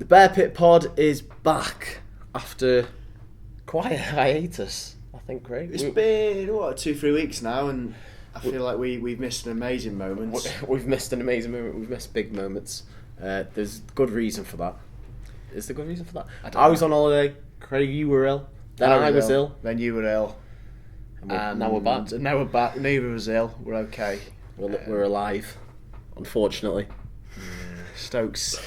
Bear Pit Pod is back after quite a hiatus, I think, Craig. It's been, 2-3 weeks now, and I feel like we've missed an amazing moment. We've missed an amazing moment. We've missed big moments. There's good reason for that. Is there good reason for that? I was on holiday. Craig, you were ill. Then I was ill. Then you were ill. And now we're back. Now we're back. Neither of us ill. We're okay. We're alive, unfortunately. Stoke's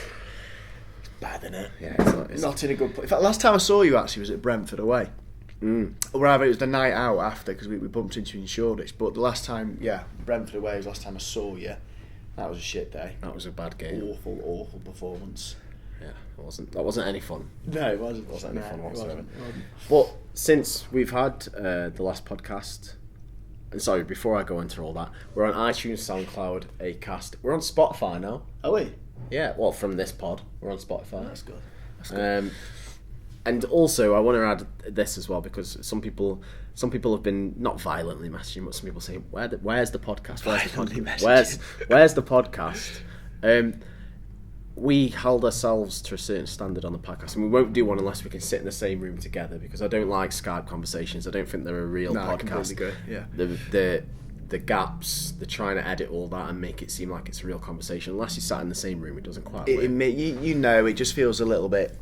bad, isn't it? Yeah, it's not in a good place. In fact, last time I saw you actually was at Brentford away. Or rather, it was the night out after because we bumped into you in Shoreditch. But the last time, Brentford away was the last time I saw you. That was a shit day. That was a bad game. Awful performance. Yeah, that wasn't any fun. No, it wasn't. It wasn't any fun whatsoever. It wasn't. But since we've had the last podcast, and sorry, before I go into all that, we're on iTunes, SoundCloud, Acast. We're on Spotify now. Are we? Yeah, well, from this pod, we're on Spotify. That's good. And also, I want to add this as well because some people have been not violently messaging, but some people say, "Where's the podcast? Where's the podcast?" We held ourselves to a certain standard on the podcast, and we won't do one unless we can sit in the same room together because I don't like Skype conversations. I don't think they're a real podcast. I completely agree. Yeah. The gaps, they're trying to edit all that and make it seem like it's a real conversation. Unless you sat in the same room, it doesn't quite work. It just feels a little bit.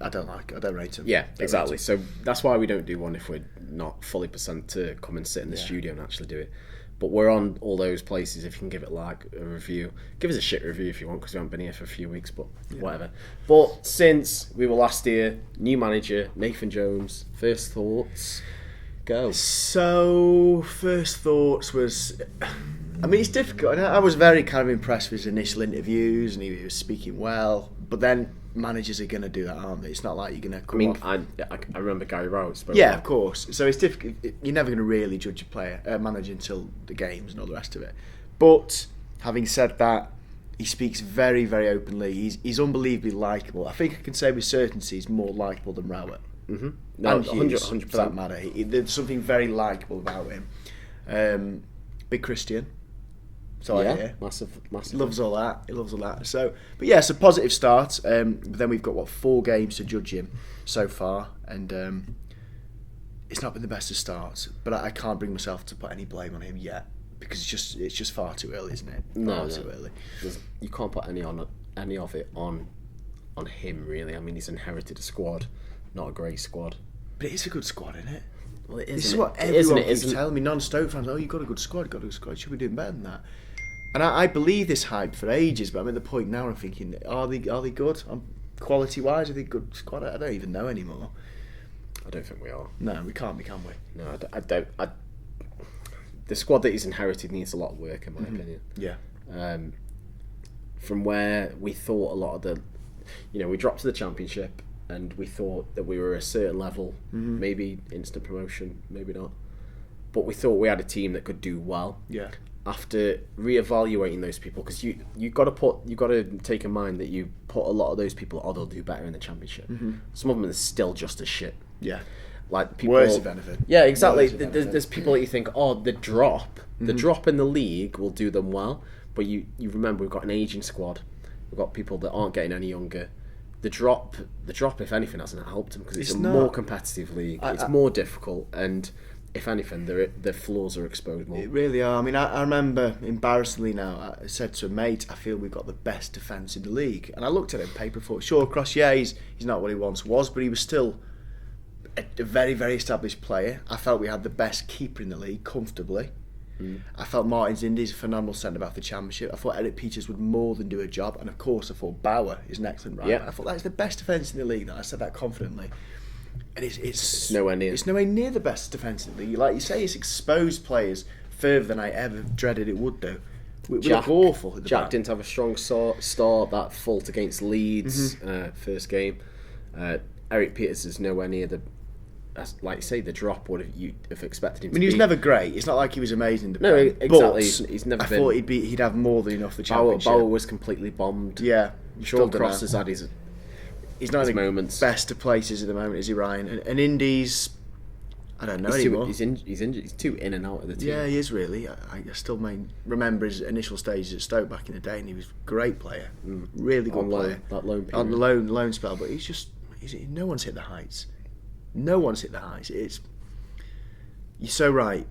I don't rate them. Yeah, exactly. So that's why we don't do one if we're not fully percent to come and sit in the studio and actually do it. But we're on all those places. If you can give it like a review, give us a shit review if you want because we haven't been here for a few weeks. But whatever. But since we were last here, new manager Nathan Jones. First thoughts, go. So first thoughts was, it's difficult. I was very kind of impressed with his initial interviews, and he was speaking well. But then managers are going to do that, aren't they? It's not like you're going to come off. I remember Gary Rowett spoke. Yeah, of course. So it's difficult. You're never going to really judge a manager until the games and all the rest of it. But having said that, he speaks very, very openly. He's unbelievably likeable. I think I can say with certainty he's more likeable than Rowett. Mm-hmm. No, and Hughes, 100%. For that matter. There's something very likeable about him. Big Christian. So yeah, massive. Loves all that. He loves all that. So, but yeah, it's a positive start. But then we've got 4 games to judge him so far, and it's not been the best of starts. But I can't bring myself to put any blame on him yet because it's just far too early, isn't it? Far too early. You can't put any of it on him really. I mean, he's inherited a squad, not a great squad. But it is a good squad, isn't it? Well, it is. This is what everyone keeps telling me. Non-Stoke fans, you've got a good squad. Should we be doing better than that? And I believe this hype for ages, but I'm at the point now. I'm thinking, are they good? Quality-wise, are they good squad? I don't even know anymore. I don't think we are. No, we can't be, can we? No, I don't. The squad that he's inherited needs a lot of work, in my opinion. Yeah. From where we thought a lot of the, we dropped to the Championship, and we thought that we were a certain level, maybe instant promotion, maybe not. But we thought we had a team that could do well. Yeah. After re-evaluating those people, because you got to take in mind that you put a lot of those people, they'll do better in the Championship. Some of them are still just as shit. Yeah. Like people, worse if anything. Yeah, exactly. There's people that you think, the drop in the league will do them well, but you remember we've got an aging squad, we've got people that aren't getting any younger. The drop, if anything, hasn't helped them because it's a more competitive league. It's more difficult, and if anything, their flaws are exposed more. It really are. I remember, embarrassingly now, I said to a mate, I feel we've got the best defence in the league. And I looked at him, paper thought, sure, Cross, he's not what he once was, but he was still a very, very established player. I felt we had the best keeper in the league, comfortably. I felt Martin's Indy's a phenomenal centre-back for the Championship. I thought Eric Peters would more than do a job. And of course, I thought Bauer is an excellent right. I thought that's the best defence in the league. I said that confidently. And it's nowhere near. It's nowhere near the best defence in the league. Like you say, it's exposed players further than I ever dreaded it would do. We look awful at the Jack back. didn't have a strong start. That fault against Leeds, first game. Eric Peters is nowhere near the. Like you say, the drop would you have expected him to be. He was never great. It's not like he was amazing. No, exactly. He's never been. I thought he'd have more than enough for the Championship. Bauer was completely bombed. Yeah. Sean Cross has had he's not in the best of places at the moment, is he, Ryan? And Indies, I don't know anymore. He's injured. He's too in and out of the team. Yeah, he is really. I still remember his initial stages at Stoke back in the day, and he was a great player, really good player. That loan period. On the loan spell, but no one's hit the heights. No one's hit the heights. You're so right.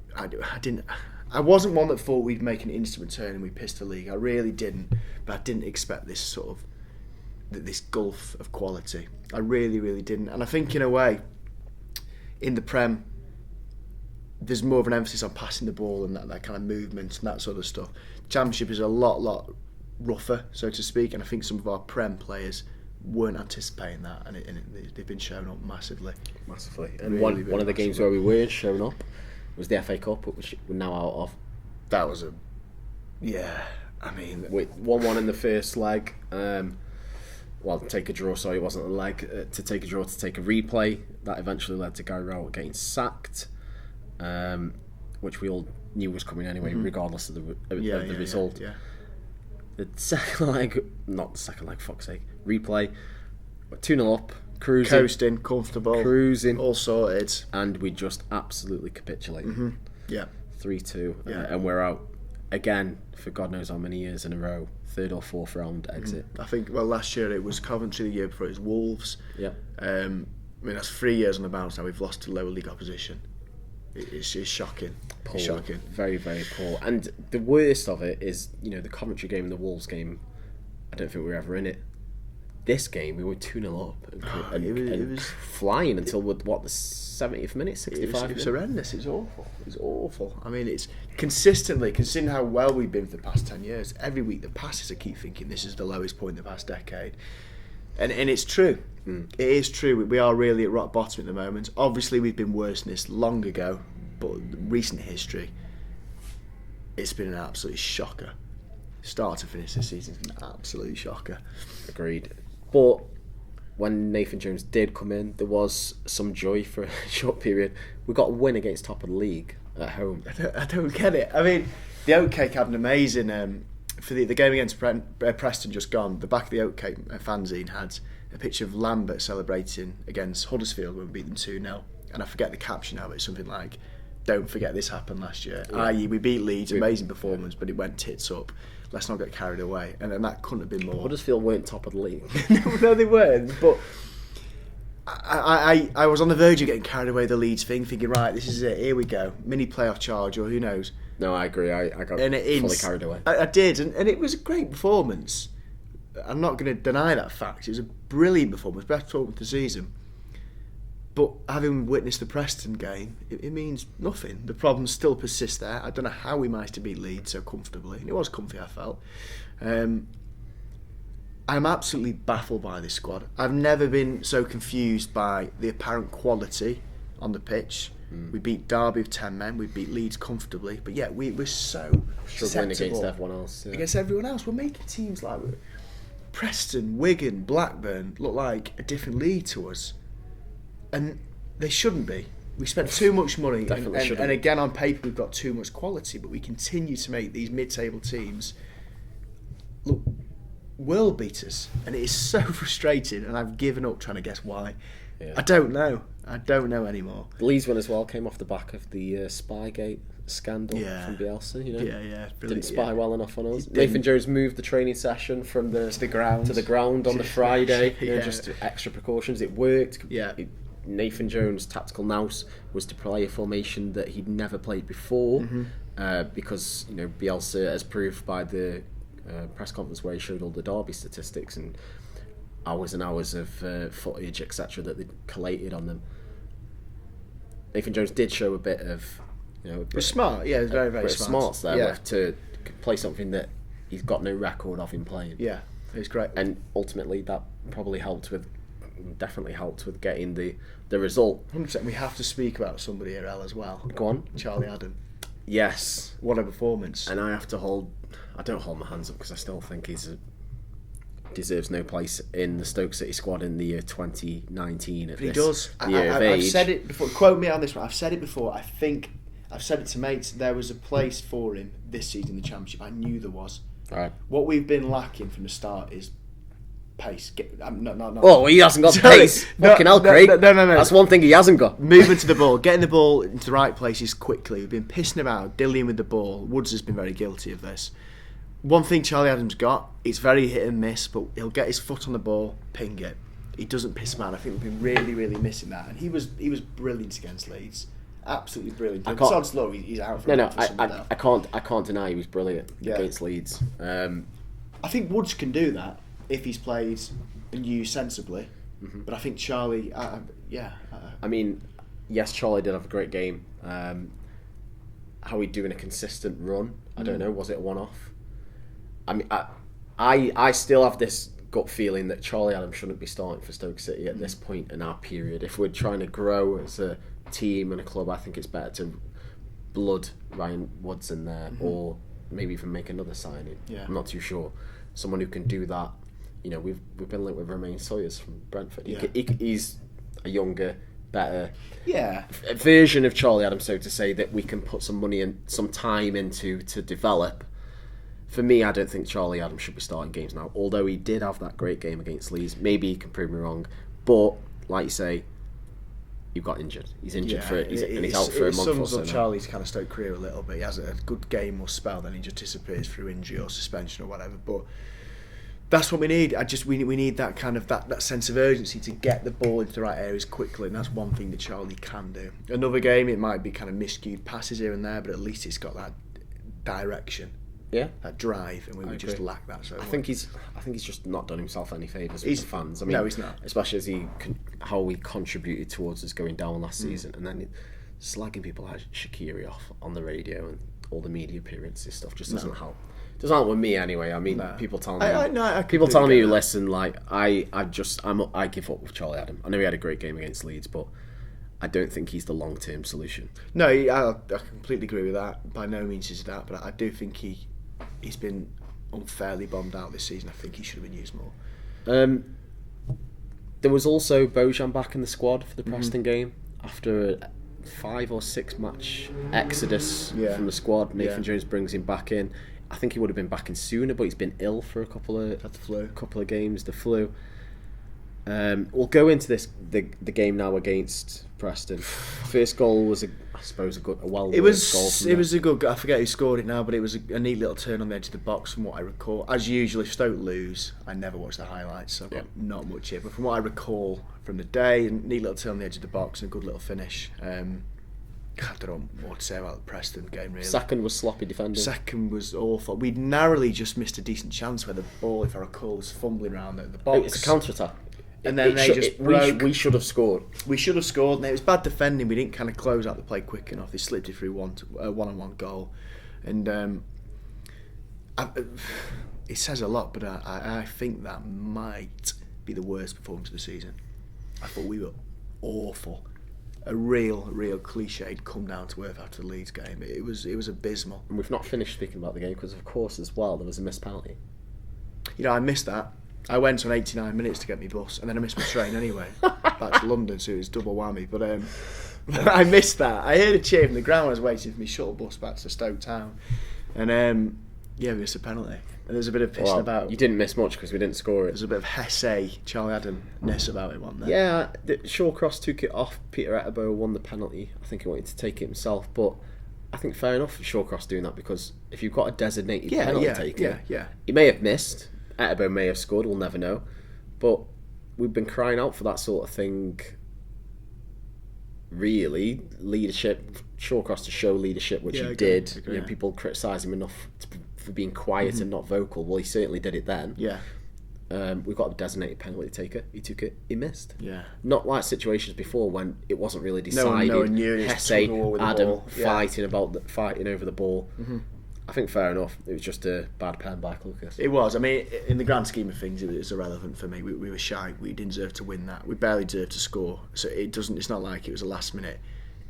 I wasn't one that thought we'd make an instant return and we pissed the league. I really didn't, but I didn't expect this sort of this gulf of quality. I really, really didn't. And I think in a way, in the Prem, there's more of an emphasis on passing the ball and that kind of movement and that sort of stuff. Championship is a lot rougher, so to speak, and I think some of our Prem players weren't anticipating that, and they've been shown up massively. And really, one of the games where we weren't shown up was the FA Cup, which we're now out of. That was I mean, 1-1 in the first leg. Take a draw. Sorry, it wasn't a leg. To take a draw, to take a replay. That eventually led to Gary Rowett getting sacked, which we all knew was coming anyway, regardless of the result. Yeah. The second leg, not the second leg, fuck's sake, replay. 2-0 up, coasting, comfortable, cruising, all sorted, and we just absolutely capitulated. 3-2, and we're out again for God knows how many years in a row. 3rd or 4th round exit. I think last year it was Coventry, the year before it was Wolves. Yeah. I mean, that's 3 years on the bounce now. We've lost to lower league opposition. It's shocking. Poor. It's shocking. Very, very poor. And the worst of it is, the Coventry game and the Wolves game, I don't think we were ever in it. This game, we were 2-0 up and it was flying until, the 70th minute, 65 minutes? It was horrendous. It was awful. I mean, it's consistently, considering how well we've been for the past 10 years, every week that passes I keep thinking this is the lowest point in the past decade. And it's true. It is true. We are really at rock bottom at the moment. Obviously, we've been worse than this long ago, but recent history, it's been an absolute shocker. Start to finish this season, it's been an absolute shocker. Agreed. But when Nathan Jones did come in, there was some joy for a short period. We got a win against top of the league at home. I don't get it. I mean, the Oatcake had an amazing... for the game against Preston just gone, the back of the Oatcake fanzine had a picture of Lambert celebrating against Huddersfield when we beat them 2-0. And I forget the caption now, but it's something like, "Don't forget this happened last year." Yeah. I.e., we beat Leeds, amazing performance, but it went tits up. Let's not get carried away. And that couldn't have been more. Huddersfield weren't top of the league. No, they weren't. But I was on the verge of getting carried away with the Leeds thing, thinking, right, this is it, here we go. Mini playoff charge, or who knows. No, I agree. I got fully carried away. I did, and it was a great performance. I'm not going to deny that fact. It was a brilliant performance, best performance of the season. But having witnessed the Preston game, it means nothing. The problems still persist there. I don't know how we managed to beat Leeds so comfortably. And it was comfy, I felt. I'm absolutely baffled by this squad. I've never been so confused by the apparent quality on the pitch. We beat Derby with 10 men. We beat Leeds comfortably. But yet we're so struggling against everyone else. Yeah. Against everyone else. We're making teams like Preston, Wigan, Blackburn look like a different league to us. And they shouldn't be. We spent too much money, and again on paper we've got too much quality, but we continue to make these mid-table teams look world beaters, and it is so frustrating. And I've given up trying to guess why. Yeah. I don't know anymore. The Leeds one as well came off the back of the Spygate scandal from Bielsa. Yeah, didn't spy well enough on us. Nathan Jones moved the training session from to the ground on the Friday. Just extra precautions. It worked. Yeah. Nathan Jones' tactical nous was to play a formation that he'd never played before, because Bielsa, as proved by the press conference where he showed all the Derby statistics and hours and hours of footage, etc., that they collated on them. Nathan Jones did show a bit of, it was smart. Yeah, it was very, very smart. Smarts there to play something that he's got no record of him playing. Yeah, it was great. And ultimately, that probably definitely helped with getting the result. 100%. We have to speak about somebody here, as well. Go on. Charlie Adam. Yes. What a performance. And I don't hold my hands up because I still think he deserves no place in the Stoke City squad in the year 2019. But he does. I've said it before. Quote me on this one. I've said it before. I think I've said it to mates. There was a place for him this season in the Championship. I knew there was. Right. What we've been lacking from the start is pace. No. Oh, he hasn't got Sorry. pace. Fucking hell, Craig. No. That's one thing he hasn't got. Movement to the ball, getting the ball into the right places quickly. We've been pissing about, dillying with the ball. Woods has been very guilty of this. One thing Charlie Adams got, it's very hit and miss, but he'll get his foot on the ball, ping it. He doesn't piss man. I think we've been really, really missing that. And he was brilliant against Leeds. Absolutely brilliant. Sod's law, he's out for I can't deny he was brilliant against Leeds. I think Woods can do that if he's played and used sensibly. Mm-hmm. But I think Charlie, I mean, yes, Charlie did have a great game. How he'd do in a consistent run, I don't know. Was it a one-off? I mean, I still have this gut feeling that Charlie Adams shouldn't be starting for Stoke City at this point in our period. If we're trying to grow as a team and a club, I think it's better to blood Ryan Woods in there, or maybe even make another signing. Yeah. I'm not too sure. Someone who can do that. You know, we've been linked with Romain Sawyers from Brentford. He's a younger, better version of Charlie Adams, so to say, that we can put some money and some time into to develop. For me, I don't think Charlie Adams should be starting games now, although he did have that great game against Leeds. Maybe he can prove me wrong, but like you say, he got injured. He's injured and he's out for a month or so now. Charlie's kind of Stoke career a little bit. He has a good game or spell, then he just disappears through injury or suspension or whatever. But that's what we need. We need that kind of that sense of urgency to get the ball into the right areas quickly, and that's one thing that Charlie can do. Another game, it might be kind of miscued passes here and there, but at least it's got that direction. Yeah, that drive, and we just lack that. So I think he's just not done himself any favours with the fans. I mean, no, he's not. Especially as how he contributed towards us going down last season, and then slagging people like Shaqiri off on the radio and all the media appearances stuff just doesn't help. Doesn't help with me anyway. I mean, people telling me, people telling me, listen, like I give up with Charlie Adam. I know he had a great game against Leeds, but I don't think he's the long-term solution. No, I completely agree with that. By no means is that, but I do think he's been unfairly bombed out this season. I think he should have been used more. There was also Bojan back in the squad for the Preston game after a 5 or 6 match exodus from the squad. Nathan Jones brings him back in. I think he would have been back in sooner, but he's been ill for a couple of games. The flu. We'll go into the game now against Preston. First goal was a well-worked goal. It was a good. I forget who scored it now, but it was a neat little turn on the edge of the box from what I recall. As usual, if Stoke lose, I never watch the highlights, so I've got not much here. But from what I recall from the day, a neat little turn on the edge of the box and a good little finish. I don't know what to say about the Preston game, really. Second was sloppy defending. Second was awful. We narrowly just missed a decent chance where the ball, if I recall, was fumbling around the box. It's a counter-attack. And then we should have scored. We should have scored, and it was bad defending. We didn't kind of close out the play quick enough. They slipped it through one-on-one goal, and it says a lot. But I think that might be the worst performance of the season. I thought we were awful. A real cliched come down to earth after the Leeds game. It was abysmal. And we've not finished speaking about the game because, of course, as well, there was a missed penalty. You know, I missed that. I went on 89 minutes to get my bus, and then I missed my train anyway back to London, so it was double whammy. But I missed that. I heard a cheer from the ground. I was waiting for my shuttle bus back to Stoke Town, and we missed a penalty. And there's a bit of pissing about. You didn't miss much because we didn't score it. There's a bit of Hesse, Charlie Adam-ness about it, wasn't there? Yeah, Shawcross took it off. Peter Etterbo won the penalty. I think he wanted to take it himself, but I think fair enough for Shawcross doing that, because if you've got a designated penalty taker, he may have missed. Etterbo may have scored, we'll never know. But we've been crying out for that sort of thing, really. Leadership, Shawcross to show leadership, which he did. You know, people criticise him enough for being quiet and not vocal. Well, he certainly did it then. Yeah. We've got a designated penalty taker. He took it. He missed. Yeah. Not like situations before when it wasn't really decided. No one knew. Hesse, Adam fighting over the ball. Mm-hmm. I think fair enough. It was just a bad pen by Lucas. It was. I mean, in the grand scheme of things, it was irrelevant for me. We were shy. We didn't deserve to win that. We barely deserved to score. So it's not like it was a last minute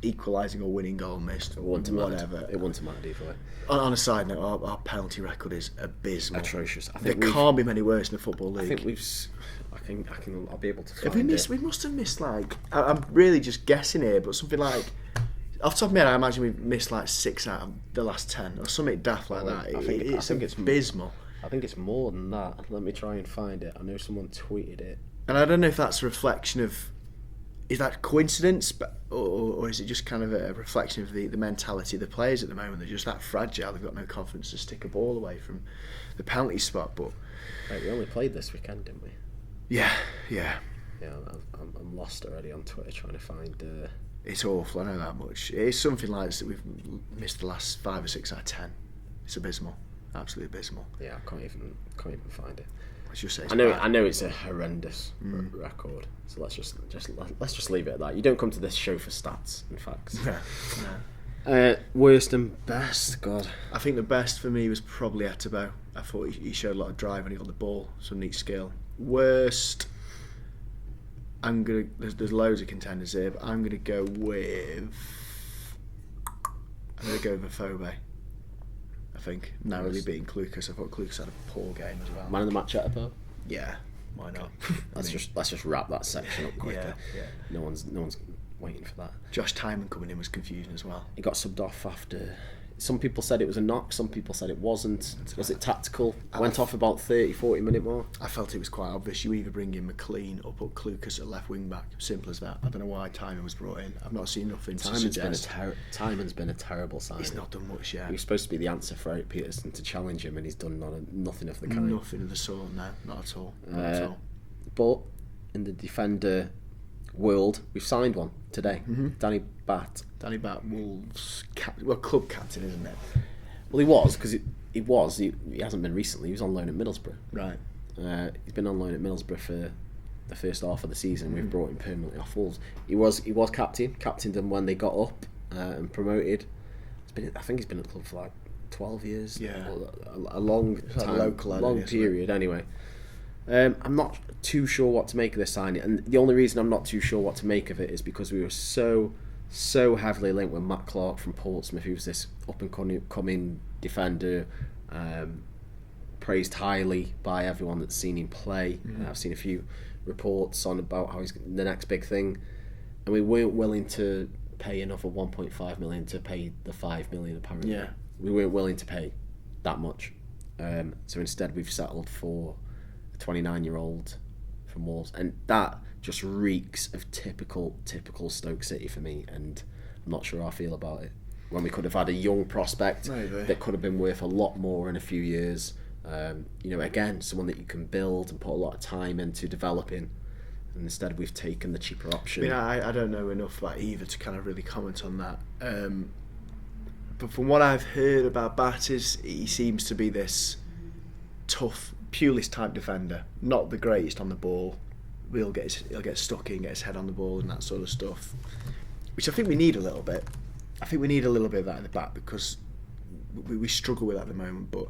equalising or winning goal missed or whatever. It wouldn't matter either way. On a side note, our penalty record is abysmal. Atrocious. There can't be many worse in the Football League. I think I'll be able to find We must have missed, like, I'm really just guessing here, but something like, off the top of my head, I imagine we've missed like 6 out of the last 10 or something daft like that. I think it's abysmal. I think it's more than that. Let me try and find it. I know someone tweeted it. And I don't know if that's a reflection of, is that coincidence, or is it just kind of a reflection of the mentality of the players at the moment? They're just that fragile. They've got no confidence to stick a ball away from the penalty spot. But right, we only played this weekend, didn't we? Yeah. I'm lost already on Twitter trying to find. It's awful. I know that much. It's something like this that we've missed the last 5 or 6 out of 10. It's abysmal, absolutely abysmal. Yeah, I can't even find it. Let's just say I know it's a horrendous record. So let's just leave it at that. You don't come to this show for stats and facts. No. Worst and best, God. I think the best for me was probably Etebo. I thought he showed a lot of drive when he got the ball, some neat skill. Worst, there's loads of contenders here, but I'm gonna go with Vokes. I think narrowly beating Klukas. I thought Klukas had a poor game as well. Man of the match, Etebo. Yeah, why not? Let's just wrap that section up quicker. Yeah. No one's waiting for that. Josh Tyman coming in was confusing as well. He got subbed off after. Some people said it was a knock, some people said it wasn't. Was it tactical? Went off about 30-40 minute mark. I felt it was quite obvious. You either bring in McLean or put Klukas at left wing back. Simple as that. I don't know why Tyman was brought in. I've not seen nothing to suggest. Tyman's been a terrible signing. He's not done much yet. He was supposed to be the answer for Eric Peterson to challenge him, and he's done nothing of the kind. Nothing of the sort, no. Not at all. Not at all. But in the defender world, we've signed one today. Danny Batth. Danny Batth, Wolves, club captain, isn't it? Well, he was, because he hasn't been recently. He was on loan at Middlesbrough. Right. He's been on loan at Middlesbrough for the first half of the season. We've brought him permanently off Wolves. He was captained them when they got up and promoted. I think he's been at the club for like 12 years. Yeah. A long time, long period anyway. I'm not too sure what to make of this signing, and the only reason I'm not too sure what to make of it is because we were so heavily linked with Matt Clark from Portsmouth, who was this up and coming defender, praised highly by everyone that's seen him play. I've seen a few reports on about how he's the next big thing, and we weren't willing to pay another 1.5 million to pay the 5 million apparently. Yeah. We weren't willing to pay that much, so instead we've settled for a 29-year-old from Wolves, and that just reeks of typical Stoke City for me, and I'm not sure how I feel about it. When we could have had a young prospect that could have been worth a lot more in a few years. Again, someone that you can build and put a lot of time into developing, and instead we've taken the cheaper option. I don't know enough about either to kind of really comment on that. But from what I've heard about Batth, he seems to be this tough, Pulis type defender, not the greatest on the ball. He'll get stuck in, get his head on the ball and that sort of stuff, which I think we need a little bit. I think we need a little bit of that in the back because we struggle with that at the moment. But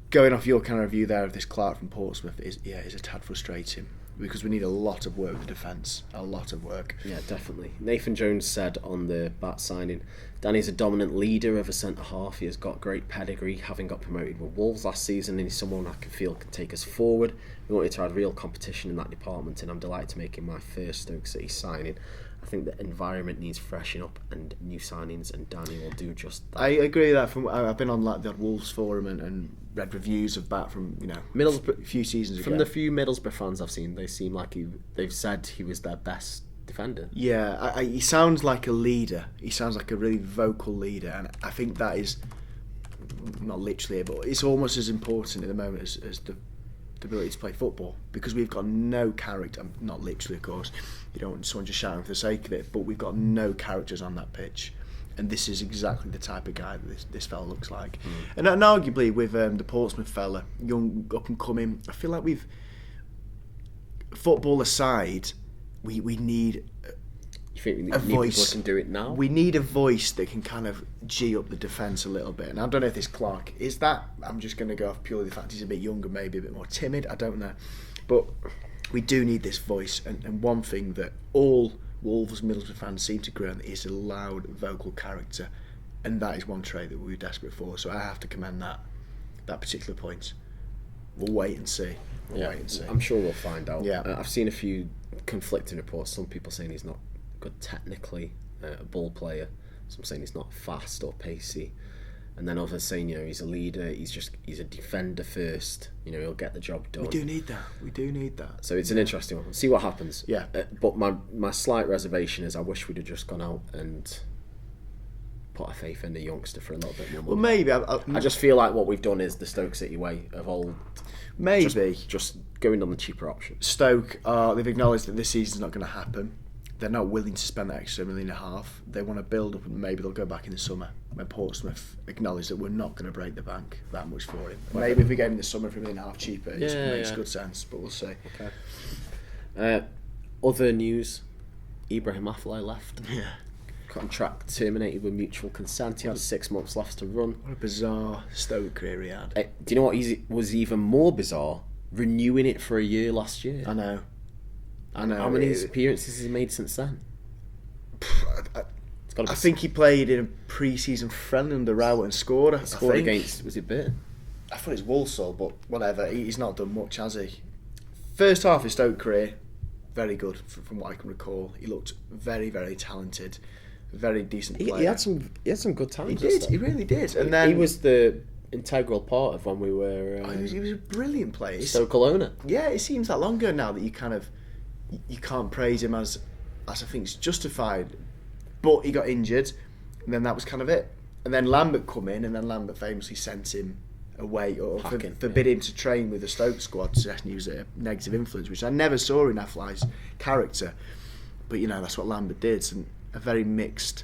going off your kind of review there of this Clark from Portsmouth is a tad frustrating because we need a lot of work with the defence, a lot of work. Yeah, definitely. Nathan Jones said on the Bat signing, Danny's a dominant leader of a centre-half. He has got great pedigree, having got promoted with Wolves last season, and he's someone I can feel can take us forward. We wanted to add real competition in that department, and I'm delighted to make him my first Stoke City signing. I think the environment needs freshening up and new signings, and Danny will do just that. I agree with that. I've been on like the Wolves forum and read reviews of Bat from Middlesbrough a few seasons ago. From the few Middlesbrough fans I've seen, they seem like they've said he was their best defender. Yeah, he sounds like a leader. He sounds like a really vocal leader, and I think that is not literally, but it's almost as important at the moment as the ability to play football, because we've got no character. Not literally, of course. You don't want someone just shouting for the sake of it, but we've got no characters on that pitch, and this is exactly the type of guy that this fella looks like. And arguably with the Portsmouth fella, young, up and coming, I feel like we've, football aside, we need You think we need a people voice. that can do it now? We need a voice that can kind of G up the defence a little bit. And I don't know if this Clark is that. I'm just going to go off purely the fact he's a bit younger, maybe a bit more timid. I don't know. But we do need this voice. And one thing that all Wolves Middlesbrough fans seem to agree on is a loud vocal character. And that is one trait that we were desperate for. So I have to commend that particular point. We'll wait and see. Wait and see. I'm sure we'll find out. Yeah. I've seen a few conflicting reports. Some people saying he's not good technically, a ball player. Some saying he's not fast or pacey. and then others saying, he's a leader, he's a defender first, he'll get the job done. We do need that. So it's an interesting one. See what happens. Yeah. But my slight reservation is I wish we'd have just gone out and put our faith in the youngster for a little bit more. Well, maybe. I just feel like what we've done is the Stoke City way of old. Maybe. Just going on the cheaper option. Stoke, they've acknowledged that this season's not going to happen. They're not willing to spend that extra $1.5 million. They want to build up, and maybe they'll go back in the summer when Portsmouth acknowledge that we're not going to break the bank that much for him. Maybe if we gave him the summer for $1.5 million cheaper, it makes good sense, but we'll see. Okay. Other news, Ibrahim Afellay left. Yeah. Contract terminated with mutual consent. He had 6 months left to run. What a bizarre Stoke career he had. Do you know what was even more bizarre? Renewing it for a year last year. I know. How many appearances has he made since then? I think he played in a pre-season friendly under Rowett and scored. He scored against, was it Burton? I thought it was Walsall, but whatever. He's not done much, has he? First half of his Stoke career, very good from what I can recall. He looked very, very talented, very decent player. He had some good times. He really did. And then he was the integral part of when we were. He was a brilliant player. Stoke owner. Yeah, it seems that long ago now that you can't praise him as I think it's justified. But he got injured, and then that was kind of it. And then Lambert come in, and then Lambert famously sent him away or forbid him to train with the Stoke squad, suggesting he was a negative influence, which I never saw in Affelay's character. But that's what Lambert did, and a very mixed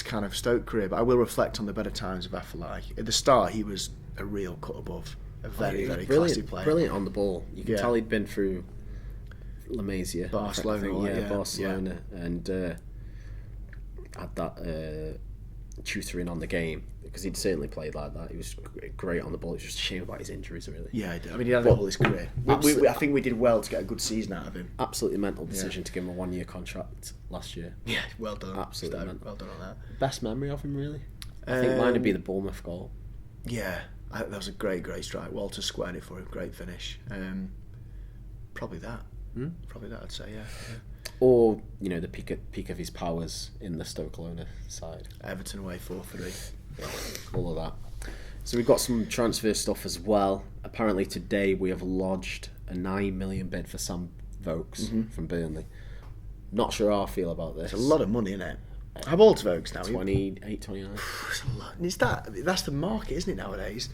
kind of Stoke career. But I will reflect on the better times of Afellay. At the start, he was a real cut above, a very, very classy player. Brilliant on the ball. You can tell he'd been through La Masia, Barcelona, Barcelona, and had that tutoring on the game, because he'd certainly played like that. He was great on the ball. It's just a shame about his injuries, really. Yeah, he did. I mean, he had all his career. I think we did well to get a good season out of him. Absolutely mental decision to give him a 1-year contract last year. Yeah, well done. Absolutely mental. Well done on that. Best memory of him, really? I think mine would be the Bournemouth goal. Yeah, that was a great strike. Walter squared it for him. Great finish. Probably that. Probably that, I'd say, yeah. Or, the peak of his powers in the Stoke owner side. Everton away 4-3. Yeah, all of that. So we've got some transfer stuff as well. Apparently today we have lodged a 9 million bid for Sam Vokes from Burnley. Not sure how I feel about this. It's a lot of money, isn't it? How old's Vokes now? 28, 29. It's a lot. That's the market, isn't it, nowadays?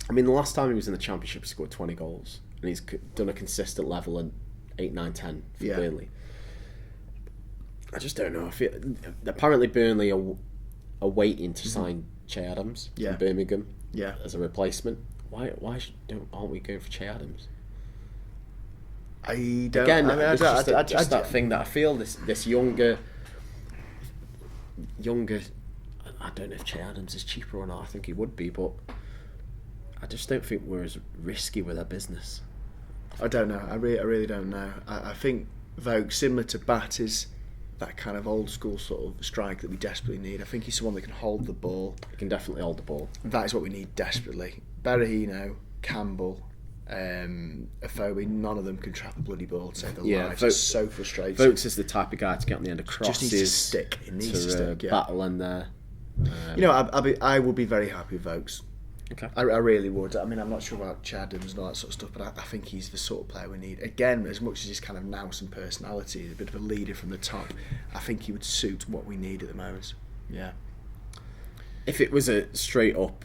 I mean, the last time he was in the Championship, he scored 20 goals. And he's done a consistent level in 8, 9, 10 for Burnley. I just don't know. Apparently Burnley are waiting to sign Che Adams from Birmingham as a replacement. Why aren't we going for Che Adams? I don't. Again, just that thing that I feel this younger. I don't know if Che Adams is cheaper or not. I think he would be, but I just don't think we're as risky with our business. I don't know. I really don't know. I think Vokes, similar to Batth, is that kind of old school sort of strike that we desperately need. I think he's someone that can hold the ball. He can definitely hold the ball. That is what we need desperately. Berahino, Campbell, Afobe, none of them can trap a bloody ball to save their lives. It's so frustrating. Vokes is the type of guy to get on the end of crosses. Just needs to stick. It needs to stick. Battle in there. I would be very happy with Vokes. Okay. I really would. I mean, I'm not sure about Chadams and all that sort of stuff, but I think he's the sort of player we need. Again, as much as he's kind of nous and personality, a bit of a leader from the top, I think he would suit what we need at the moment. Yeah. If it was a straight up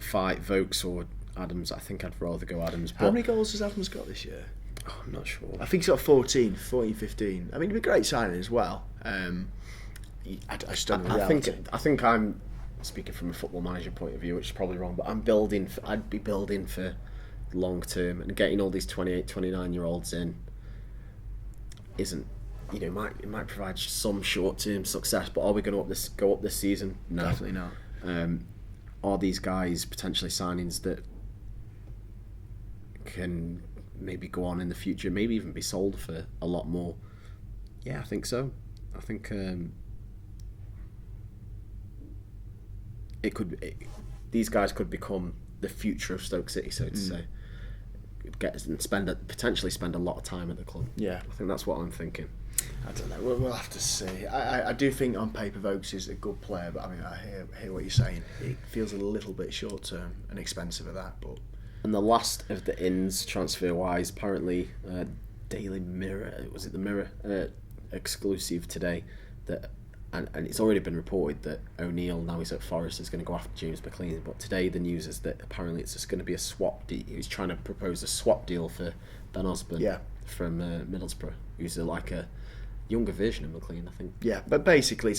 fight, Vokes or Adams, I think I'd rather go Adams. How many goals has Adams got this year? Oh, I'm not sure. I think he's got 14, 15. I mean, it'd be a great signing as well. I just don't know. I think I'm speaking from a football manager point of view, which is probably wrong, but I'd be building for long term, and getting all these 28, 29-year-olds in isn't, it might provide some short-term success, but are we going to go up this season? No. Definitely not. Are these guys potentially signings that can maybe go on in the future, maybe even be sold for a lot more? Yeah, I think so. I think these guys could become the future of Stoke City, so to say. Potentially spend a lot of time at the club. Yeah, I think that's what I'm thinking. I don't know. We'll have to see. I do think on paper Vokes is a good player, but I mean, I hear what you're saying. It feels a little bit short term and expensive at that. But And the last of the ins transfer wise, apparently, Daily Mirror, was it the Mirror exclusive today, that and it's already been reported that O'Neill, now he's at Forest, is going to go after James McLean. But today the news is that apparently it's just going to be a swap deal. He's trying to propose a swap deal for Ben Osborne from Middlesbrough, who's like a younger version of McLean, I think. Yeah, but basically,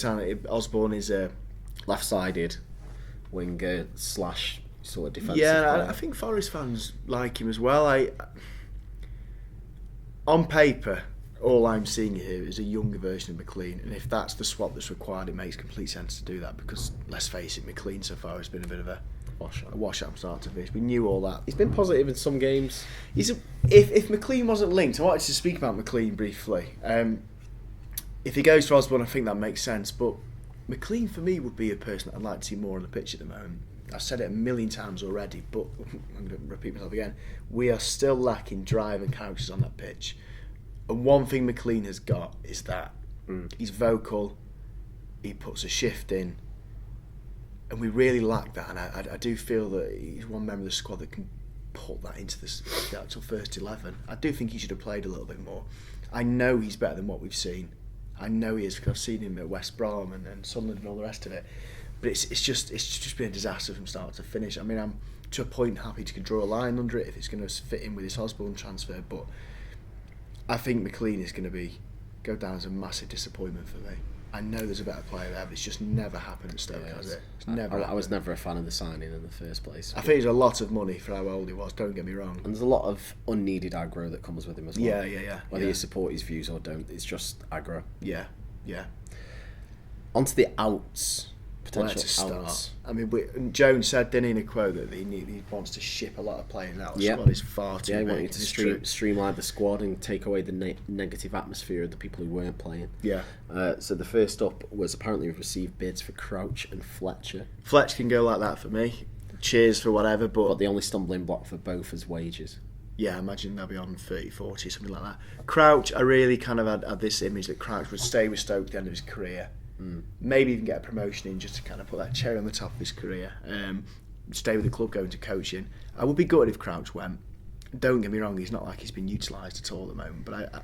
Osborne is a left-sided winger / sort of defensive. Yeah, player. I think Forest fans like him as well. On paper, all I'm seeing here is a younger version of McLean, and if that's the swap that's required, it makes complete sense to do that, because let's face it, McLean so far has been a bit of a wash up from start to finish. We knew all that. He's been positive in some games. If McLean wasn't linked, I wanted to speak about McLean briefly. If he goes for Osborne, I think that makes sense, but McLean for me would be a person I'd like to see more on the pitch at the moment. I've said it a million times already, but I'm going to repeat myself again. We are still lacking drive and characters on that pitch. And one thing McLean has got is that he's vocal, he puts a shift in, and we really lack that. And I do feel that he's one member of the squad that can put that into the actual first 11. I do think he should have played a little bit more. I know he's better than what we've seen. I know he is, because I've seen him at West Brom and Sunderland and all the rest of it. But it's just been a disaster from start to finish. I mean, I'm to a point happy to draw a line under it if it's going to fit in with this Osborne transfer, but I think McLean is going to go down as a massive disappointment for me. I know there's a better player there, but it's just never happened at Stoke, has it? It's never. I was never a fan of the signing in the first place. I think it's a lot of money for how old he was, don't get me wrong. And there's a lot of unneeded aggro that comes with him as well. Yeah. Whether you support his views or don't, it's just aggro. Yeah. On to the outs. Potential start. outs. I mean, Jones said, didn't he, in a quote, that he wants to ship a lot of players out. The squad is far too big. He wanted to streamline the squad and take away the negative atmosphere of the people who weren't playing. Yeah. So the first up was apparently we've received bids for Crouch and Fletcher. Fletcher can go like that for me. Cheers for whatever, but the only stumbling block for both is wages. Yeah, I imagine they'll be on 30, 40, something like that. Crouch, I really kind of had this image that Crouch would stay with Stoke at the end of his career. Maybe even get a promotion in just to kind of put that cherry on the top of his career. Stay with the club, go into coaching. I would be gutted if Crouch went. Don't get me wrong, he's not like he's been utilised at all at the moment, but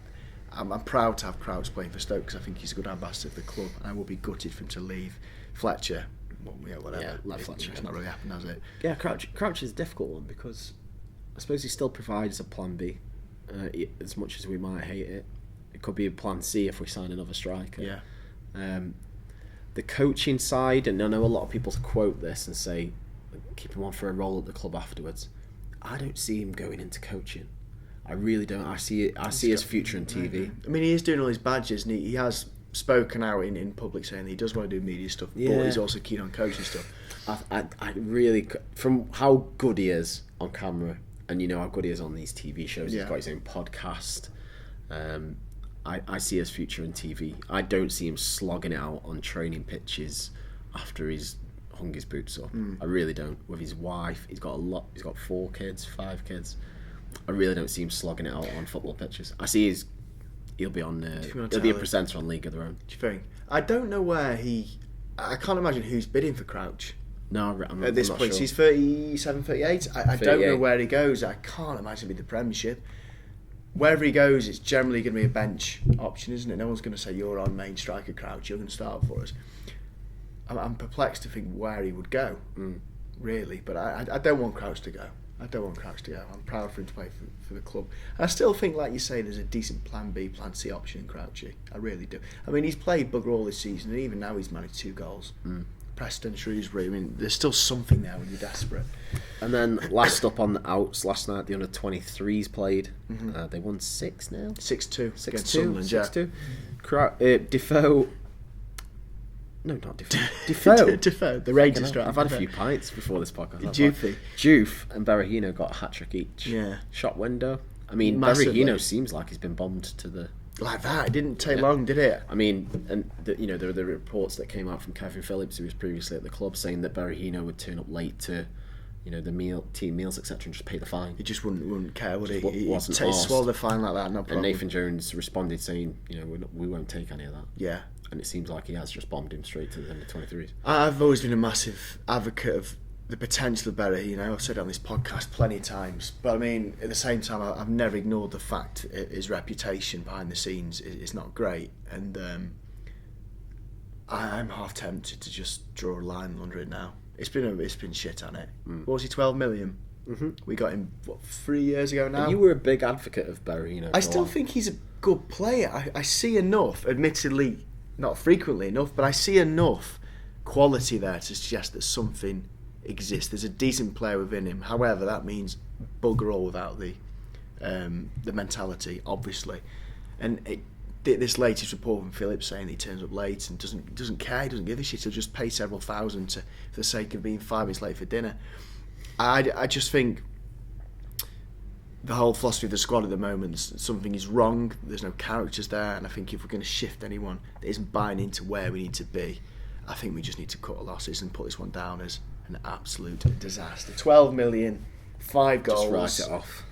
I'm proud to have Crouch playing for Stoke, because I think he's a good ambassador for the club, and I would be gutted for him to leave. Fletcher, whatever. Yeah, let Fletcher. It's not really happened, has it? Yeah, Crouch is a difficult one, because I suppose he still provides a plan B, as much as we might hate it. It could be a plan C if we sign another striker. Yeah. The coaching side, and I know a lot of people quote this and say, keep him on for a role at the club afterwards. I don't see him going into coaching. I really don't. I see his future in TV. I mean, he is doing all his badges, and he has spoken out in public saying that he does want to do media stuff, but he's also keen on coaching stuff. I really, from how good he is on camera, and you know how good he is on these TV shows, he's got his own podcast. I see his future in TV. I don't see him slogging it out on training pitches after he's hung his boots up. I really don't. With his wife, he's got 5 kids. I really don't see him slogging it out on football pitches. I see he'll be on. He'll be a presenter on League of Their Own. Do you think? I don't know where I can't imagine who's bidding for Crouch. No, at this point, sure. He's 37, 38. I don't know where he goes. I can't imagine it'll be the Premiership. Wherever he goes, it's generally going to be a bench option, isn't it? No one's going to say, you're on main striker, Crouch, you're going to start for us. I'm perplexed to think where he would go, really. But I don't want Crouch to go. I'm proud for him to play for the club. And I still think, like you say, there's a decent plan B, plan C option in Crouchy. I really do. I mean, he's played bugger all this season, and even now he's managed 2 goals. Preston, Shrewsbury, I mean, there's still something there when you're desperate. And then last up on the outs, last night the under-23s played. They won 6-0. 6-2 against Sunderland, 6-2. Defoe... No, not Defoe. Defoe, the Rangers striker. I've had a few pints before this podcast. Diouf and Berahino got a hat-trick each. Yeah. Shot window. I mean, Massively. Berahino seems like he's been bombed to the... Like that, it didn't take long, did it? I mean, and there were the reports that came out from Kevin Phillips, who was previously at the club, saying that Berahino would turn up late to, the team meals, etc., and just pay the fine. He just wouldn't care, would he? He'd swallow the fine like that, no problem. And Nathan Jones responded saying, we won't take any of that. Yeah. And it seems like he has just bombed him straight to the end of 23s. I've always been a massive advocate of the potential of Berry. I've said it on this podcast plenty of times. But I mean, at the same time, I've never ignored the fact his reputation behind the scenes is not great. And I'm half tempted to just draw a line under it now. It's been shit on it. What was he, 12 million? Mm-hmm. We got him 3 years ago now. And you were a big advocate of Berry, I still think he's a good player. I see enough, admittedly not frequently enough, but I see enough quality there to suggest that something exists. There's a decent player within him. However, that means bugger all without the mentality, obviously. And this latest report from Phillips saying that he turns up late and doesn't care, he doesn't give a shit, he'll just pay several thousand for the sake of being 5 minutes late for dinner. I just think the whole philosophy of the squad at the moment, something is wrong, there's no characters there, and I think if we're going to shift anyone that isn't buying into where we need to be, I think we just need to cut our losses and put this one down as an absolute disaster. 12 million, 5 goals. Just write it off.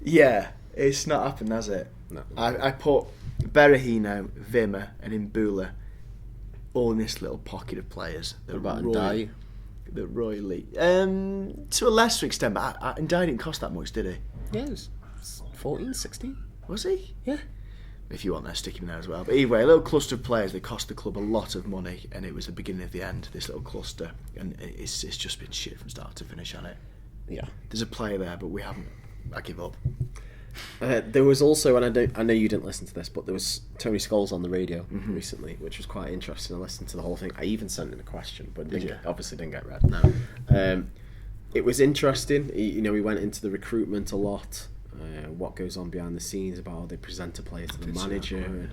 Yeah, it's not happened, has it? No. I put Berahino, Vimmer and Mbula all in this little pocket of players. What about Ndiaye? That royally, to a lesser extent, but Ndiaye didn't cost that much, did he? Yeah, it was 14, 16. Was he? Yeah. If you want that, stick him there as well. But either way, a little cluster of players, they cost the club a lot of money, and it was the beginning of the end, this little cluster, and it's just been shit from start to finish on it. Yeah. There's a player there, but we haven't. I give up. There was also, and I know you didn't listen to this, but there was Tony Scholes on the radio recently, which was quite interesting. I listened to the whole thing. I even sent in a question, but obviously didn't get read. No. It was interesting. He went into the recruitment a lot, what goes on behind the scenes about how they present a player to the manager, and